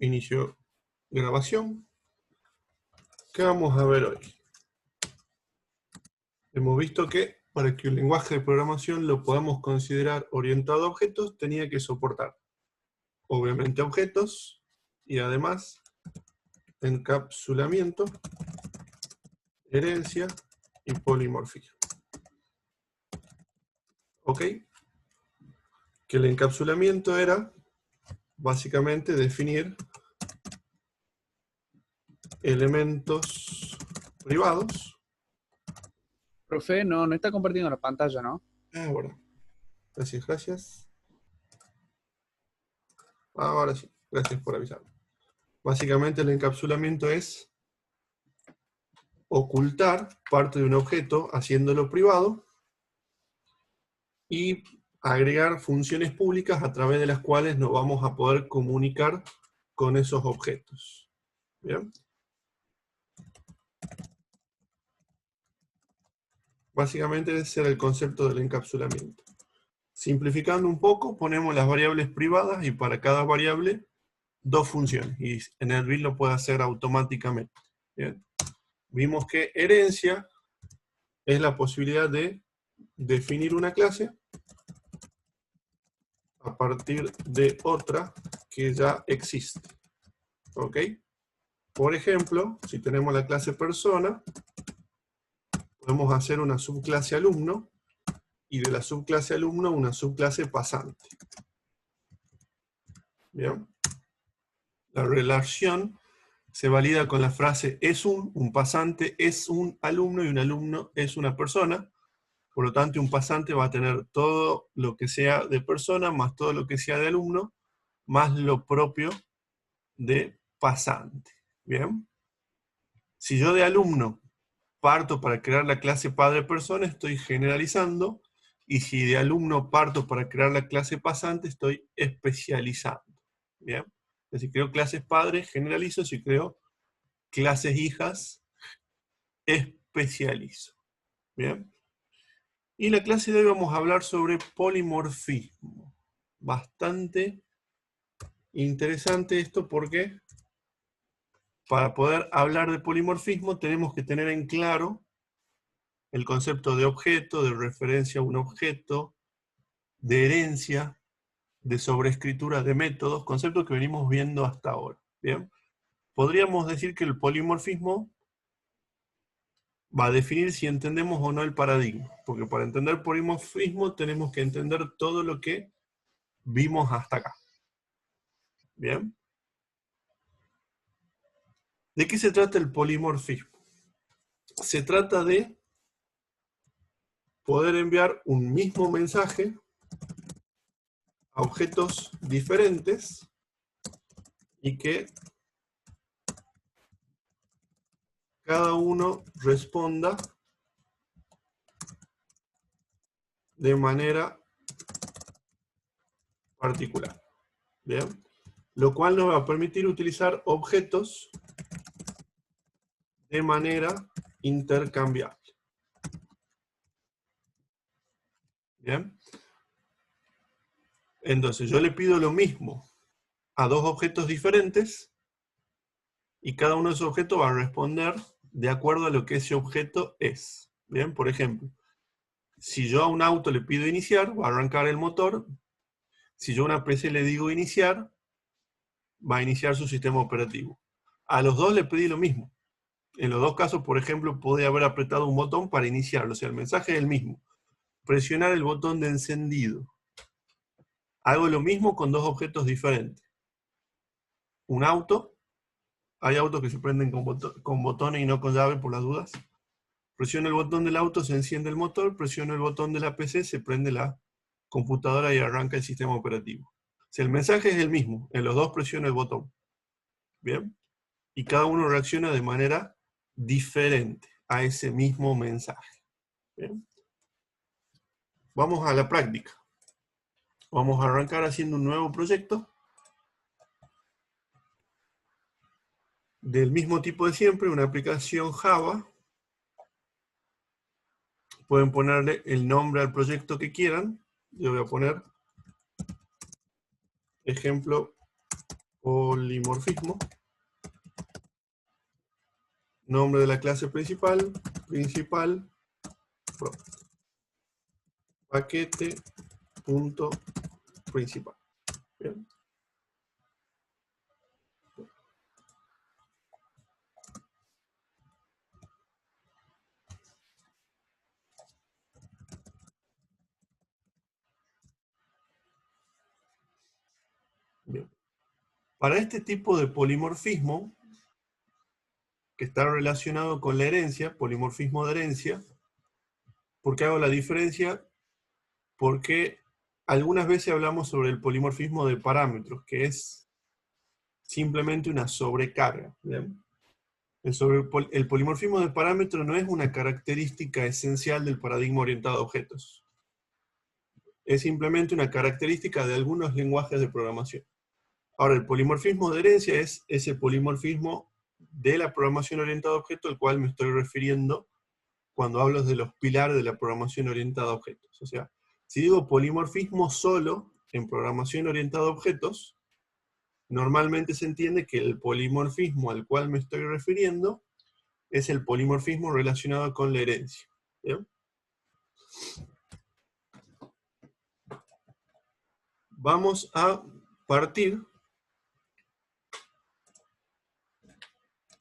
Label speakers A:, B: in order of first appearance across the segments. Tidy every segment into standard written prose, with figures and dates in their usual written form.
A: Inicio grabación. ¿Qué vamos a ver hoy? Hemos visto que para que un lenguaje de programación lo podamos considerar orientado a objetos, tenía que soportar, obviamente, objetos y además encapsulamiento, herencia y polimorfismo. ¿Ok? Que el encapsulamiento era básicamente definir elementos privados.
B: Profe, no está compartiendo la pantalla, ¿no?
A: Bueno. Gracias, gracias. Ahora sí, gracias por avisarme. Básicamente el encapsulamiento es ocultar parte de un objeto haciéndolo privado y agregar funciones públicas a través de las cuales nos vamos a poder comunicar con esos objetos. ¿Bien? Básicamente ese era el concepto del encapsulamiento. Simplificando un poco, ponemos las variables privadas y para cada variable dos funciones. Y en el build lo puede hacer automáticamente. ¿Bien? Vimos que herencia es la posibilidad de definir una clase a partir de otra que ya existe. ¿Ok? Por ejemplo, si tenemos la clase persona, podemos hacer una subclase alumno y de la subclase alumno una subclase pasante. ¿Bien? La relación se valida con la frase es un pasante es un alumno y un alumno es una persona. Por lo tanto, un pasante va a tener todo lo que sea de persona, más todo lo que sea de alumno, más lo propio de pasante. ¿Bien? Si yo de alumno parto para crear la clase padre-persona, estoy generalizando, y si de alumno parto para crear la clase pasante, estoy especializando. ¿Bien? Si creo clases padres, generalizo, si creo clases hijas, especializo. ¿Bien? Y la clase de hoy vamos a hablar sobre polimorfismo. Bastante interesante esto porque para poder hablar de polimorfismo tenemos que tener en claro el concepto de objeto, de referencia a un objeto, de herencia, de sobreescritura de métodos, conceptos que venimos viendo hasta ahora. ¿Bien? Podríamos decir que el polimorfismo va a definir si entendemos o no el paradigma, porque para entender polimorfismo tenemos que entender todo lo que vimos hasta acá. ¿Bien? ¿De qué se trata el polimorfismo? Se trata de poder enviar un mismo mensaje a objetos diferentes y que cada uno responda de manera particular. ¿Bien? Lo cual nos va a permitir utilizar objetos de manera intercambiable. ¿Bien? Entonces yo le pido lo mismo a dos objetos diferentes y cada uno de esos objetos va a responder de acuerdo a lo que ese objeto es. Bien, por ejemplo, si yo a un auto le pido iniciar, va a arrancar el motor. Si yo a una PC le digo iniciar, va a iniciar su sistema operativo. A los dos le pedí lo mismo. En los dos casos, por ejemplo, podría haber apretado un botón para iniciarlo. O sea, el mensaje es el mismo. Presionar el botón de encendido. Hago lo mismo con dos objetos diferentes. Un auto. Hay autos que se prenden con botones y no con llave por las dudas. Presiono el botón del auto, se enciende el motor. Presiono el botón de la PC, se prende la computadora y arranca el sistema operativo. O sea, el mensaje es el mismo. En los dos presiono el botón. ¿Bien? Y cada uno reacciona de manera diferente a ese mismo mensaje. ¿Bien? Vamos a la práctica. Vamos a arrancar haciendo un nuevo proyecto del mismo tipo de siempre, una aplicación Java. Pueden ponerle el nombre al proyecto que quieran. Yo voy a poner ejemplo polimorfismo. Nombre de la clase principal, paquete punto principal. Bien. Bien. Para este tipo de polimorfismo, que está relacionado con la herencia, polimorfismo de herencia, ¿por qué hago la diferencia? Porque algunas veces hablamos sobre el polimorfismo de parámetros, que es simplemente una sobrecarga. ¿Bien? El polimorfismo de parámetros no es una característica esencial del paradigma orientado a objetos. Es simplemente una característica de algunos lenguajes de programación. Ahora, el polimorfismo de herencia es ese polimorfismo de la programación orientada a objetos al cual me estoy refiriendo cuando hablo de los pilares de la programación orientada a objetos. O sea, si digo polimorfismo solo en programación orientada a objetos, normalmente se entiende que el polimorfismo al cual me estoy refiriendo es el polimorfismo relacionado con la herencia. ¿Bien? Vamos a partir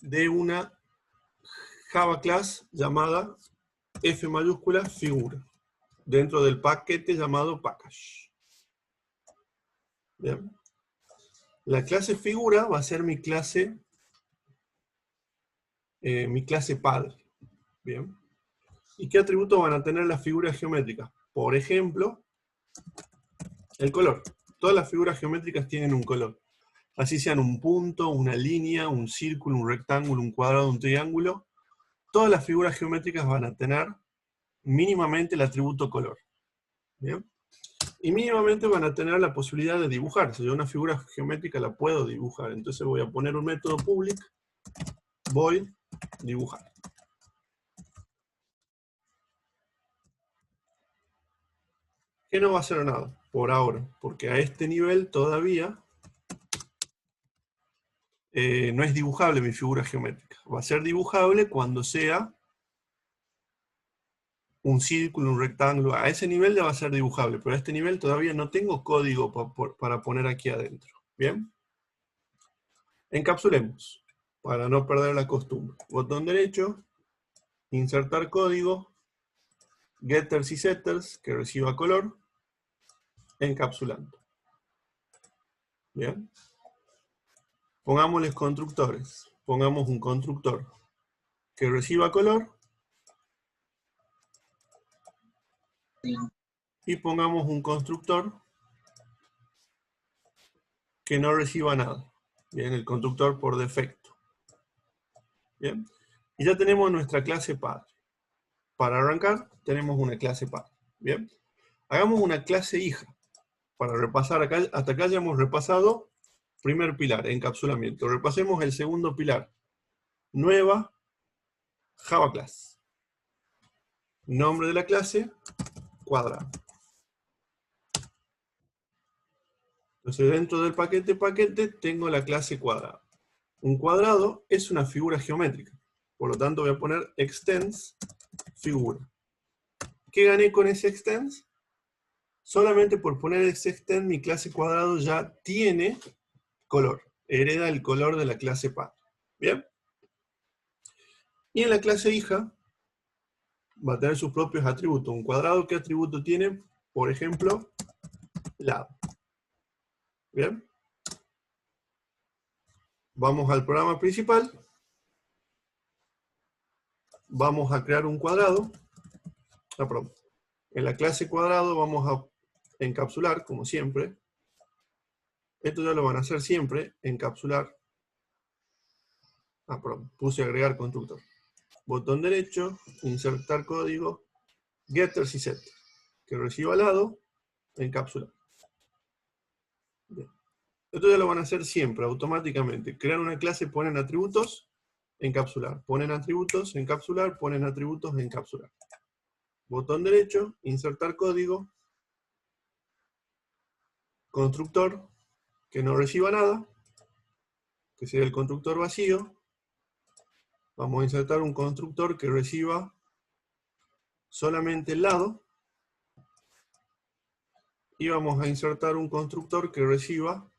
A: de una Java class llamada F mayúscula figura, dentro del paquete llamado package. Bien. La clase figura va a ser mi clase padre. Bien. ¿Y qué atributos van a tener las figuras geométricas? Por ejemplo, el color. Todas las figuras geométricas tienen un color. Así sean un punto, una línea, un círculo, un rectángulo, un cuadrado, un triángulo. Todas las figuras geométricas van a tener mínimamente el atributo color. ¿Bien? Y mínimamente van a tener la posibilidad de dibujar. Si yo una figura geométrica la puedo dibujar, entonces voy a poner un método public, void, dibujar. Que no va a hacer nada, por ahora, porque a este nivel todavía no es dibujable mi figura geométrica. Va a ser dibujable cuando sea un círculo, un rectángulo. A ese nivel ya va a ser dibujable, pero a este nivel todavía no tengo código para poner aquí adentro. ¿Bien? Encapsulemos, para no perder la costumbre. Botón derecho, insertar código, getters y setters, que reciba color, encapsulando. ¿Bien? Pongámosles constructores. Pongamos un constructor que reciba color, y pongamos un constructor que no reciba nada. Bien, el constructor por defecto. Bien, y ya tenemos nuestra clase padre. Para arrancar, tenemos una clase padre. Bien, hagamos una clase hija. Para repasar acá, hasta acá ya hemos repasado primer pilar, encapsulamiento. Repasemos el segundo pilar. Nueva Java class. Nombre de la clase, cuadrado. Entonces dentro del paquete tengo la clase cuadrado. Un cuadrado es una figura geométrica. Por lo tanto voy a poner extends figura. ¿Qué gané con ese extends? Solamente por poner ese extend mi clase cuadrado ya tiene color. Hereda el color de la clase padre. ¿Bien? Y en la clase hija va a tener sus propios atributos. Un cuadrado, ¿qué atributo tiene? Por ejemplo, lado. ¿Bien? Vamos al programa principal. Vamos a crear un cuadrado. En la clase cuadrado vamos a encapsular, como siempre. Esto ya lo van a hacer siempre, encapsular. Puse agregar constructor. Botón derecho, insertar código, getters y setters. Que reciba lado, encapsular. Bien. Esto ya lo van a hacer siempre, automáticamente. Crean una clase, ponen atributos, encapsular. Ponen atributos, encapsular, ponen atributos, encapsular. Botón derecho, insertar código, constructor, que no reciba nada, que sería el constructor vacío. Vamos a insertar un constructor que reciba solamente el lado. Y vamos a insertar un constructor que reciba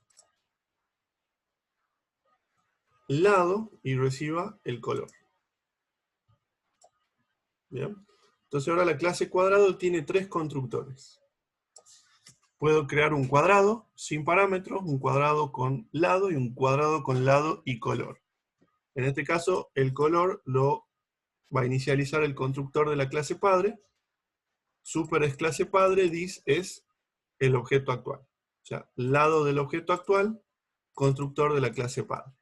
A: lado y reciba el color. ¿Bien? Entonces ahora la clase cuadrado tiene 3 constructores. Puedo crear un cuadrado sin parámetros, un cuadrado con lado y un cuadrado con lado y color. En este caso, el color lo va a inicializar el constructor de la clase padre. Super es clase padre, dis es el objeto actual. O sea, lado del objeto actual, constructor de la clase padre.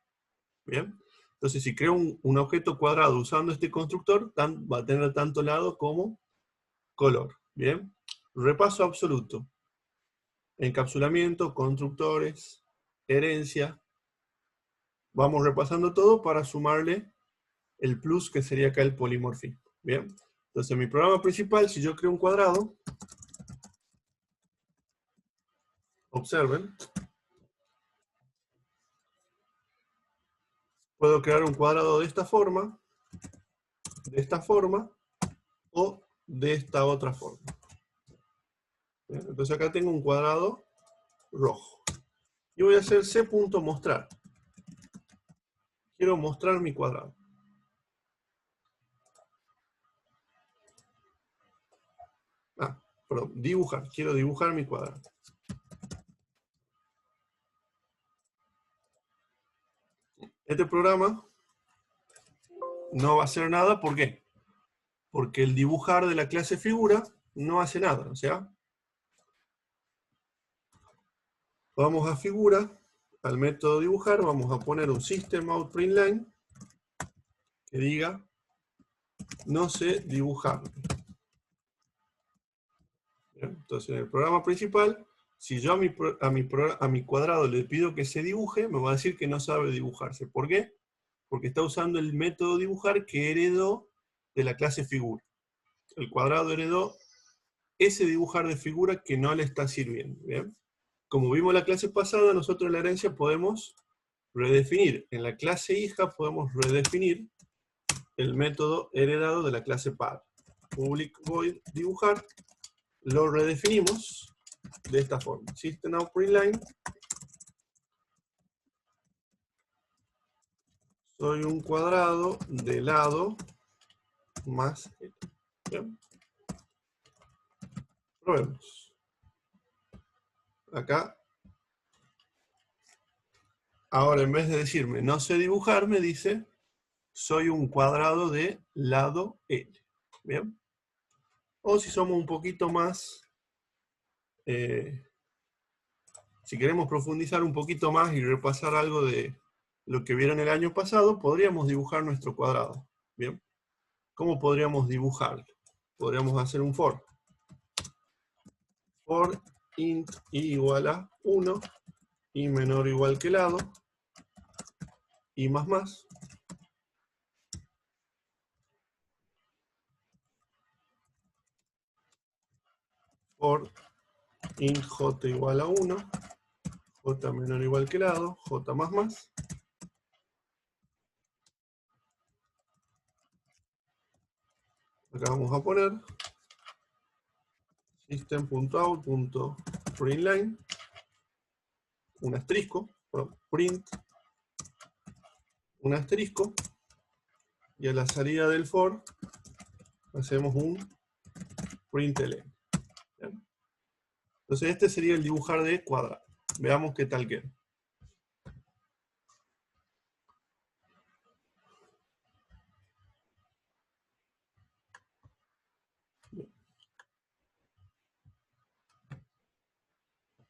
A: ¿Bien? Entonces, si creo un objeto cuadrado usando este constructor, va a tener tanto lado como color. ¿Bien? Repaso absoluto. Encapsulamiento, constructores, herencia. Vamos repasando todo para sumarle el plus que sería acá el polimorfismo. ¿Bien? Entonces, en mi programa principal, si yo creo un cuadrado, observen, puedo crear un cuadrado de esta forma o de esta otra forma. ¿Bien? Entonces acá tengo un cuadrado rojo. Y voy a hacer c.mostrar. Quiero mostrar mi cuadrado. Perdón, dibujar. Quiero dibujar mi cuadrado. Este programa no va a hacer nada, ¿por qué? Porque el dibujar de la clase figura no hace nada, o sea, vamos a figura, al método dibujar, vamos a poner un system.out.println que diga no sé dibujar. Entonces en el programa principal, si yo a mi cuadrado le pido que se dibuje, me va a decir que no sabe dibujarse. ¿Por qué? Porque está usando el método dibujar que heredó de la clase figura. El cuadrado heredó ese dibujar de figura que no le está sirviendo. ¿Bien? Como vimos la clase pasada, nosotros en la herencia podemos redefinir. En la clase hija podemos redefinir el método heredado de la clase padre. Public void dibujar, lo redefinimos de esta forma. System.out.println. Soy un cuadrado de lado más L. ¿Bien? Probemos. Acá. Ahora en vez de decirme no sé dibujar, me dice soy un cuadrado de lado L. ¿Bien? O si somos un poquito más, si queremos profundizar un poquito más y repasar algo de lo que vieron el año pasado, podríamos dibujar nuestro cuadrado. ¿Bien? ¿Cómo podríamos dibujarlo? Podríamos hacer un for. For int i igual a 1, i menor o igual que lado, i más. For int j igual a 1, j menor o igual que lado, j más. Acá vamos a poner system.out.println, un asterisco, print, un asterisco, y a la salida del for hacemos un println. ¿Bien? Entonces este sería el dibujar de cuadrado. Veamos qué tal queda.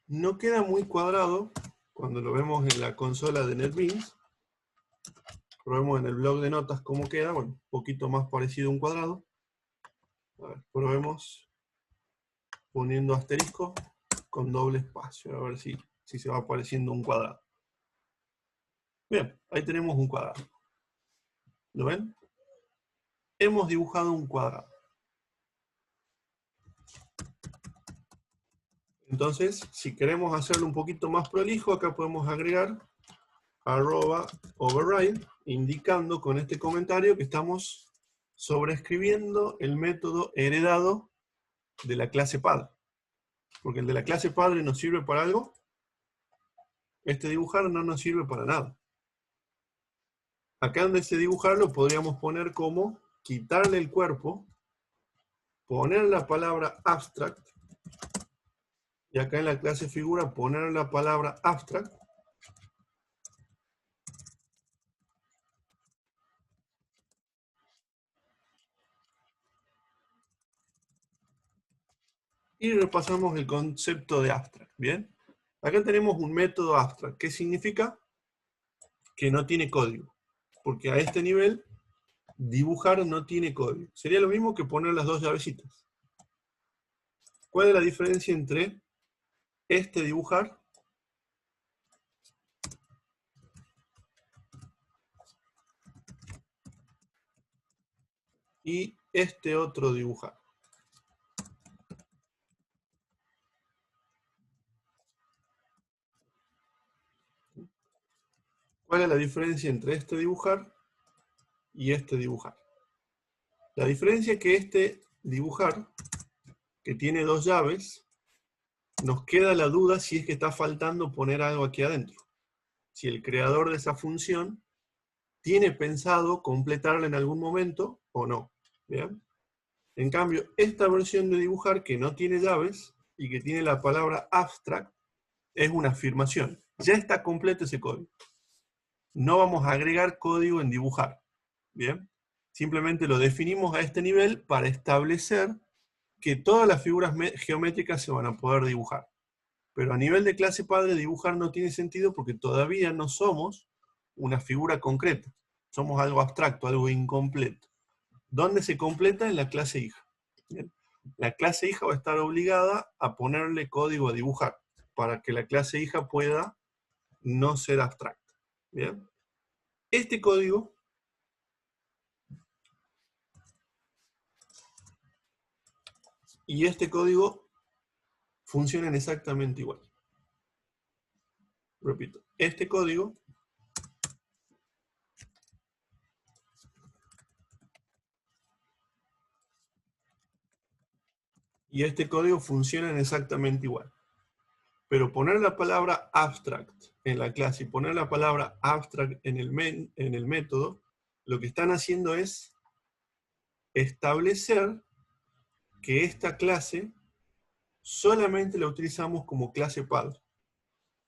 A: No queda muy cuadrado cuando lo vemos en la consola de NetBeans. Probemos en el blog de notas cómo queda. Bueno, un poquito más parecido a un cuadrado. A ver, probemos poniendo asterisco con doble espacio. A ver si se va apareciendo un cuadrado. Bien, ahí tenemos un cuadrado. ¿Lo ven? Hemos dibujado un cuadrado. Entonces, si queremos hacerlo un poquito más prolijo, acá podemos agregar @override, indicando con este comentario que estamos sobreescribiendo el método heredado de la clase padre. Porque el de la clase padre nos sirve para algo, este dibujar no nos sirve para nada. Acá donde ese dibujar lo podríamos poner como quitarle el cuerpo, poner la palabra abstract, y acá en la clase figura poner la palabra abstract, y repasamos el concepto de abstract, ¿bien? Acá tenemos un método abstract. ¿Qué significa? Que no tiene código. Porque a este nivel, dibujar no tiene código. Sería lo mismo que poner las dos llavecitas. ¿Cuál es la diferencia entre este dibujar y este otro dibujar? ¿Cuál es la diferencia entre este dibujar y este dibujar? La diferencia es que este dibujar, que tiene dos llaves, nos queda la duda si es que está faltando poner algo aquí adentro. Si el creador de esa función tiene pensado completarla en algún momento o no. ¿Bien? En cambio, esta versión de dibujar que no tiene llaves y que tiene la palabra abstract es una afirmación. Ya está completo ese código. No vamos a agregar código en dibujar. ¿Bien? Simplemente lo definimos a este nivel para establecer que todas las figuras geométricas se van a poder dibujar. Pero a nivel de clase padre, dibujar no tiene sentido porque todavía no somos una figura concreta. Somos algo abstracto, algo incompleto. ¿Dónde se completa? En la clase hija. ¿Bien? La clase hija va a estar obligada a ponerle código a dibujar para que la clase hija pueda no ser abstracta. ¿Bien? Este código y este código funcionan exactamente igual. Repito, este código y este código funcionan exactamente igual. Pero poner la palabra abstract en la clase y poner la palabra abstract en el método, lo que están haciendo es establecer que esta clase solamente la utilizamos como clase padre.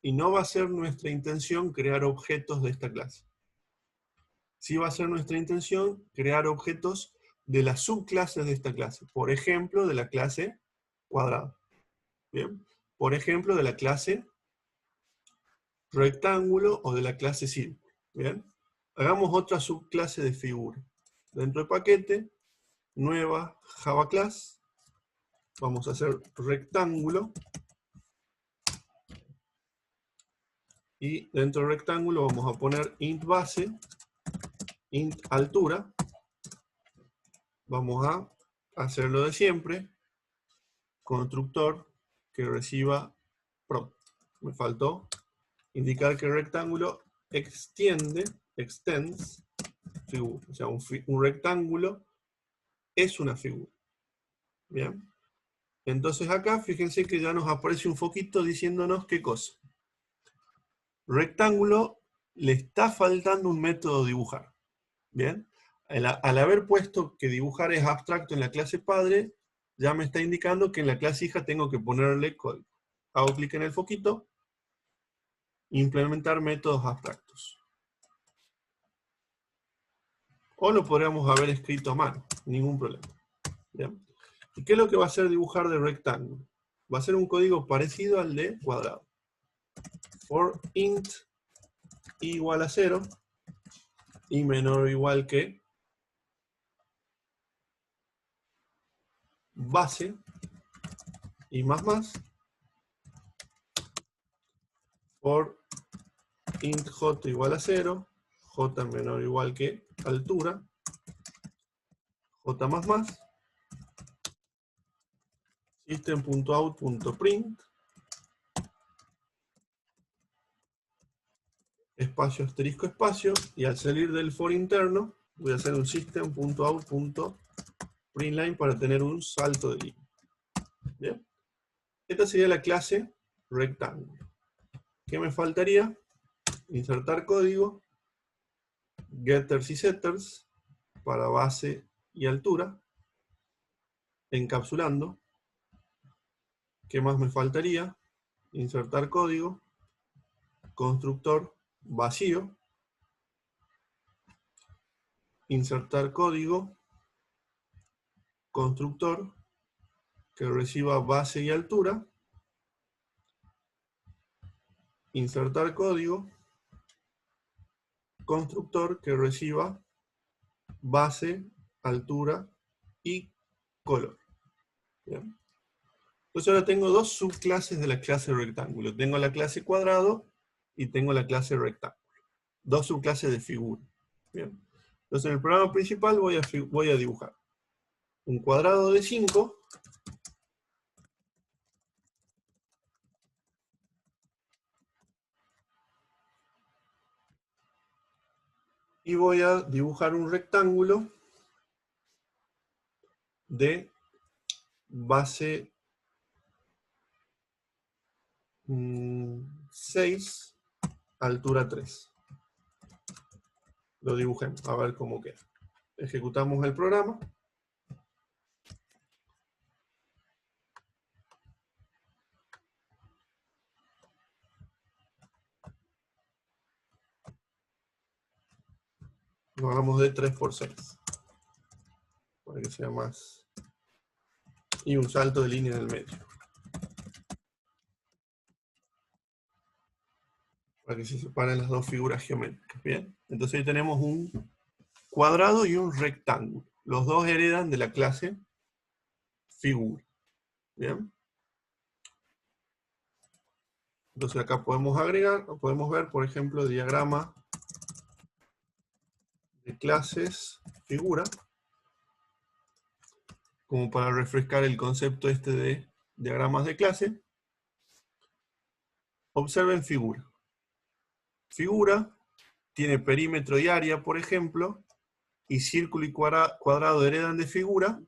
A: Y no va a ser nuestra intención crear objetos de esta clase. Sí va a ser nuestra intención crear objetos de las subclases de esta clase. Por ejemplo, de la clase cuadrado. ¿Bien? Por ejemplo, de la clase rectángulo o de la clase círculo. ¿Bien? Hagamos otra subclase de figura. Dentro del paquete, nueva Java Class, vamos a hacer rectángulo. Y dentro del rectángulo vamos a poner int base, int altura. Vamos a hacerlo de siempre. Constructor que reciba prompt. Me faltó indicar que el rectángulo extends figura. O sea, un rectángulo es una figura. Bien. Entonces acá, fíjense que ya nos aparece un foquito diciéndonos qué cosa. Rectángulo le está faltando un método dibujar. Bien. Al haber puesto que dibujar es abstracto en la clase padre, ya me está indicando que en la clase hija tengo que ponerle código. Hago clic en el foquito, implementar métodos abstractos. O lo podríamos haber escrito a mano, ningún problema. ¿Bien? ¿Y qué es lo que va a hacer dibujar de rectángulo? Va a ser un código parecido al de cuadrado. For int igual a 0 y menor o igual que base y más for int j igual a 0, j menor o igual que altura, j++, system.out.print, espacio, asterisco, espacio, y al salir del for interno, voy a hacer un system.out.println para tener un salto de línea. ¿Bien? Esta sería la clase rectángulo. ¿Qué me faltaría? Insertar código, getters y setters, para base y altura, encapsulando. ¿Qué más me faltaría? Insertar código, constructor vacío, insertar código, constructor que reciba base y altura, insertar código, constructor que reciba base, altura y color. ¿Bien? Entonces ahora tengo dos subclases de la clase rectángulo. Tengo la clase cuadrado y tengo la clase rectángulo. Dos subclases de figura. ¿Bien? Entonces en el programa principal voy a dibujar un cuadrado de 5 y voy a dibujar un rectángulo de base 6, altura 3. Lo dibujemos, a ver cómo queda. Ejecutamos el programa. Lo hagamos de 3 por 6. Para que sea más. Y un salto de línea en el medio. Para que se separen las dos figuras geométricas. Bien. Entonces ahí tenemos un cuadrado y un rectángulo. Los dos heredan de la clase figura. Bien. Entonces acá podemos agregar, podemos ver, por ejemplo, diagrama de clases figura, como para refrescar el concepto este de diagramas de clase. Observen figura. Figura tiene perímetro y área, por ejemplo, y círculo y cuadrado heredan de figura,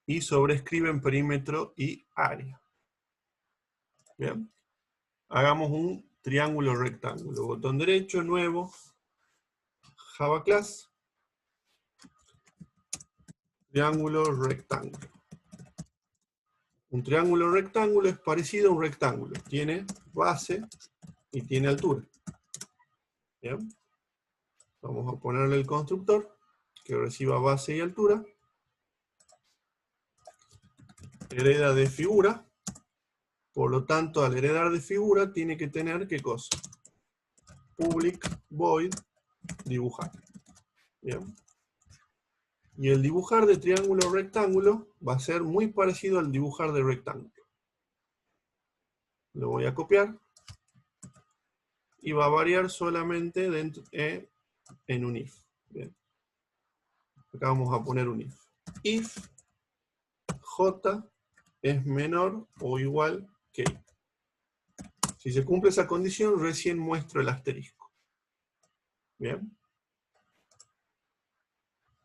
A: y sobrescriben perímetro y área. Bien. Hagamos un triángulo rectángulo. Botón derecho, nuevo, Java Class, triángulo rectángulo. Un triángulo rectángulo es parecido a un rectángulo. Tiene base y tiene altura. Bien. Vamos a ponerle el constructor que reciba base y altura. Hereda de figura. Por lo tanto, al heredar de figura, tiene que tener, ¿qué cosa? Public void dibujar. Bien. Y el dibujar de triángulo rectángulo va a ser muy parecido al dibujar de rectángulo. Lo voy a copiar. Y va a variar solamente dentro, en un if. Bien. Acá vamos a poner un if. If j es menor o igual que i. Si se cumple esa condición, recién muestro el asterisco. Bien.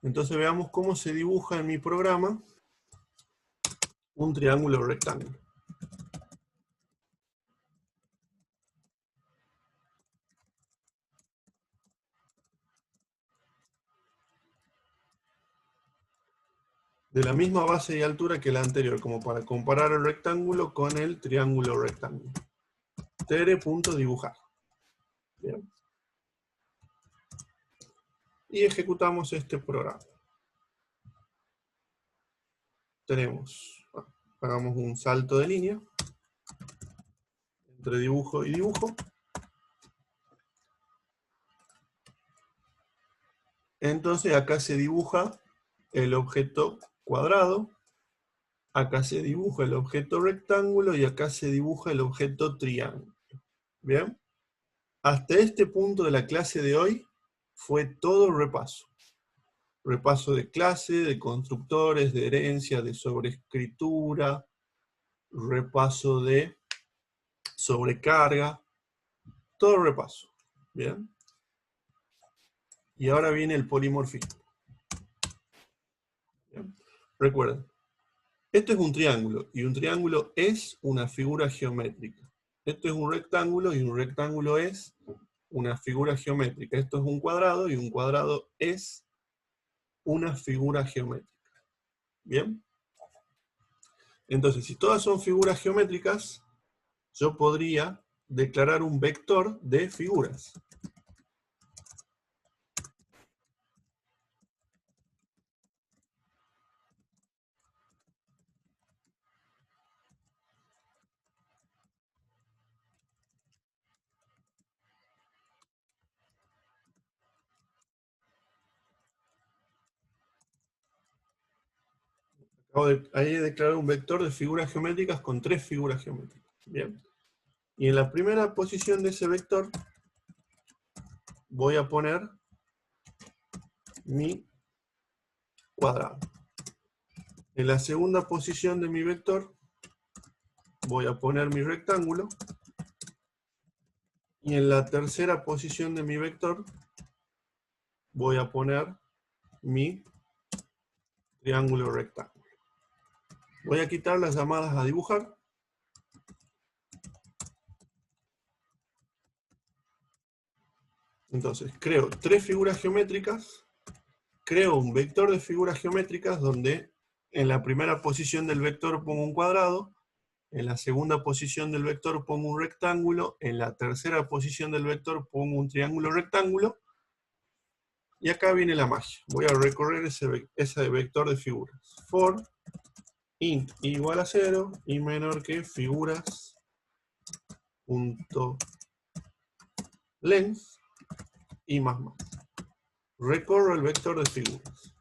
A: Entonces veamos cómo se dibuja en mi programa un triángulo rectángulo. De la misma base y altura que la anterior, como para comparar el rectángulo con el triángulo rectángulo. tere.dibujar. Bien. Y ejecutamos este programa. Tenemos, hagamos un salto de línea entre dibujo y dibujo. Entonces acá se dibuja el objeto cuadrado, acá se dibuja el objeto rectángulo y acá se dibuja el objeto triángulo. ¿Bien? Hasta este punto de la clase de hoy fue todo repaso. Repaso de clase, de constructores, de herencia, de sobreescritura, repaso de sobrecarga, todo repaso. Bien. Y ahora viene el polimorfismo. Bien. Recuerden, esto es un triángulo, y un triángulo es una figura geométrica. Esto es un rectángulo, y un rectángulo es una figura geométrica. Esto es un cuadrado, y un cuadrado es una figura geométrica. ¿Bien? Entonces, si todas son figuras geométricas, yo podría declarar un vector de figuras. Ahí he declarado un vector de figuras geométricas con 3 figuras geométricas. Bien. Y en la primera posición de ese vector voy a poner mi cuadrado. En la segunda posición de mi vector voy a poner mi rectángulo. Y en la tercera posición de mi vector voy a poner mi triángulo rectángulo. Voy a quitar las llamadas a dibujar. Entonces, creo 3 figuras geométricas, creo un vector de figuras geométricas donde en la primera posición del vector pongo un cuadrado, en la segunda posición del vector pongo un rectángulo, en la tercera posición del vector pongo un triángulo rectángulo, y acá viene la magia. Voy a recorrer ese vector de figuras. For int igual a 0 y menor que figuras.length y más. Recorro el vector de figuras.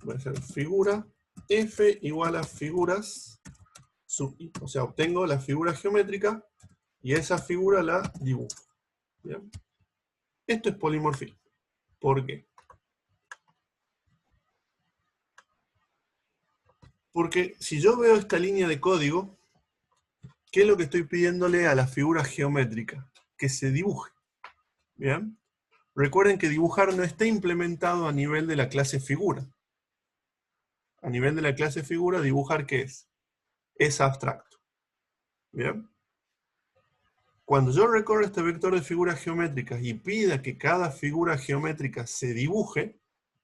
A: Voy a hacer figura f igual a figuras sub i. O sea, obtengo la figura geométrica y esa figura la dibujo. ¿Bien? Esto es polimorfismo. ¿Por qué? Porque si yo veo esta línea de código, ¿qué es lo que estoy pidiéndole a la figura geométrica? Que se dibuje. ¿Bien? Recuerden que dibujar no está implementado a nivel de la clase figura. A nivel de la clase figura, dibujar ¿qué es? Es abstracto. ¿Bien? Cuando yo recorro este vector de figuras geométricas y pida que cada figura geométrica se dibuje,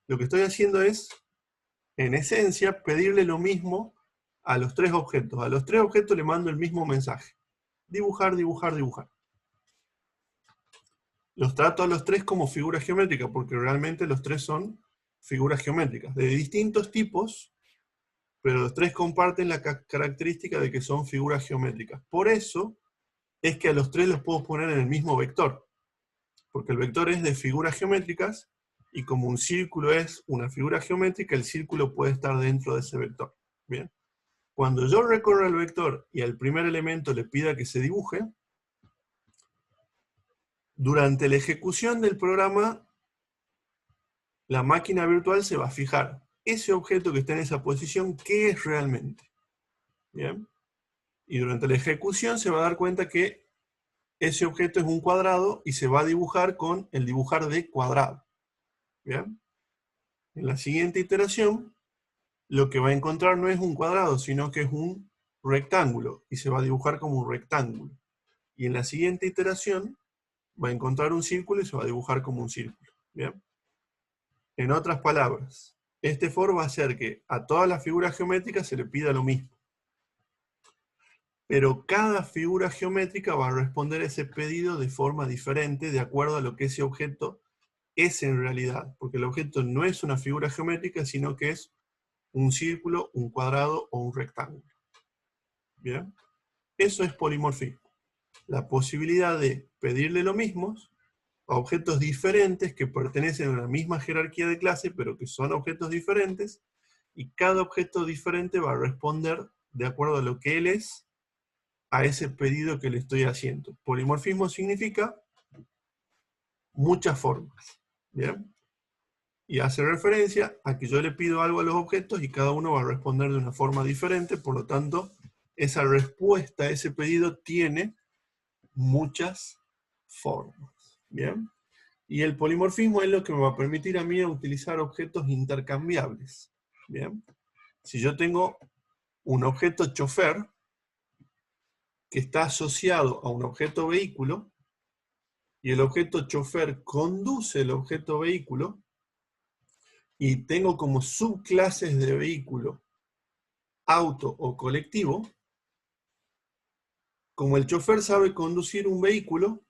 A: lo que estoy haciendo es, en esencia, pedirle lo mismo a los 3 objetos. A los 3 objetos le mando el mismo mensaje. Dibujar, dibujar, dibujar. Los trato a los 3 como figuras geométricas, porque realmente los 3 son figuras geométricas, de distintos tipos, pero los 3 comparten la característica de que son figuras geométricas. Por eso es que a los 3 los puedo poner en el mismo vector, porque el vector es de figuras geométricas, y como un círculo es una figura geométrica, el círculo puede estar dentro de ese vector. Bien. Cuando yo recorro el vector y al primer elemento le pida que se dibuje, durante la ejecución del programa, la máquina virtual se va a fijar ese objeto que está en esa posición, ¿qué es realmente? Bien. Y durante la ejecución se va a dar cuenta que ese objeto es un cuadrado y se va a dibujar con el dibujar de cuadrado. ¿Bien? En la siguiente iteración, lo que va a encontrar no es un cuadrado, sino que es un rectángulo, y se va a dibujar como un rectángulo. Y en la siguiente iteración, va a encontrar un círculo y se va a dibujar como un círculo. ¿Bien? En otras palabras, este for va a hacer que a todas las figuras geométricas se le pida lo mismo. Pero cada figura geométrica va a responder a ese pedido de forma diferente, de acuerdo a lo que ese objeto es en realidad. Porque el objeto no es una figura geométrica, sino que es un círculo, un cuadrado o un rectángulo. ¿Bien? Eso es polimorfismo. La posibilidad de pedirle lo mismo a objetos diferentes que pertenecen a la misma jerarquía de clase, pero que son objetos diferentes, y cada objeto diferente va a responder de acuerdo a lo que él es, a ese pedido que le estoy haciendo. Polimorfismo significa muchas formas. ¿Bien? Y hace referencia a que yo le pido algo a los objetos y cada uno va a responder de una forma diferente, por lo tanto, esa respuesta a ese pedido tiene muchas formas. ¿Bien? Y el polimorfismo es lo que me va a permitir a mí utilizar objetos intercambiables. ¿Bien? Si yo tengo un objeto chofer que está asociado a un objeto vehículo, y el objeto chofer conduce el objeto vehículo, y tengo como subclases de vehículo auto o colectivo, como el chofer sabe conducir un vehículo,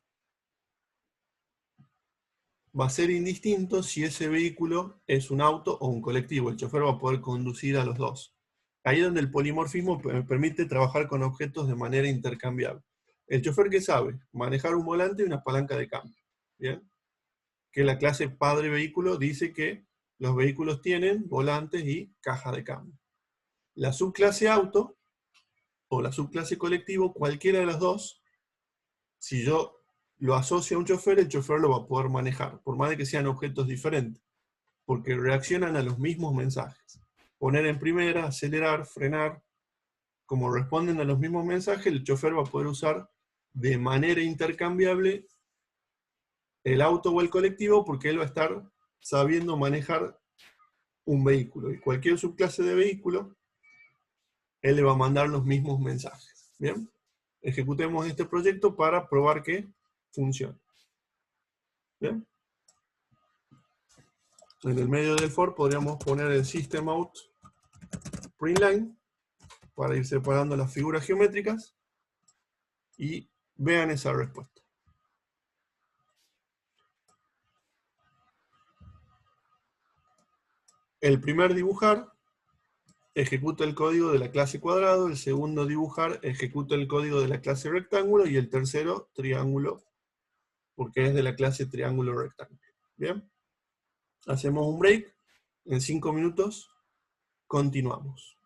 A: va a ser indistinto si ese vehículo es un auto o un colectivo. El chofer va a poder conducir a los dos. Ahí es donde el polimorfismo me permite trabajar con objetos de manera intercambiable. El chofer, ¿qué sabe? Manejar un volante y una palanca de cambio. ¿Bien? Que la clase padre vehículo dice que los vehículos tienen volantes y caja de cambio. La subclase auto o la subclase colectivo, cualquiera de las dos, si yo lo asocio a un chofer, el chofer lo va a poder manejar, por más de que sean objetos diferentes, porque reaccionan a los mismos mensajes. Poner en primera, acelerar, frenar, como responden a los mismos mensajes, el chofer va a poder usar de manera intercambiable el auto o el colectivo, porque él va a estar sabiendo manejar un vehículo. Y cualquier subclase de vehículo, él le va a mandar los mismos mensajes. ¿Bien? Ejecutemos este proyecto para probar que funciona. ¿Bien? En el medio del for podríamos poner el system out printline para ir separando las figuras geométricas y vean esa respuesta. El primer dibujar ejecuta el código de la clase cuadrado, el segundo dibujar ejecuta el código de la clase rectángulo y el tercero triángulo, porque es de la clase triángulo rectángulo. ¿Bien? Hacemos un break, en 5 minutos continuamos.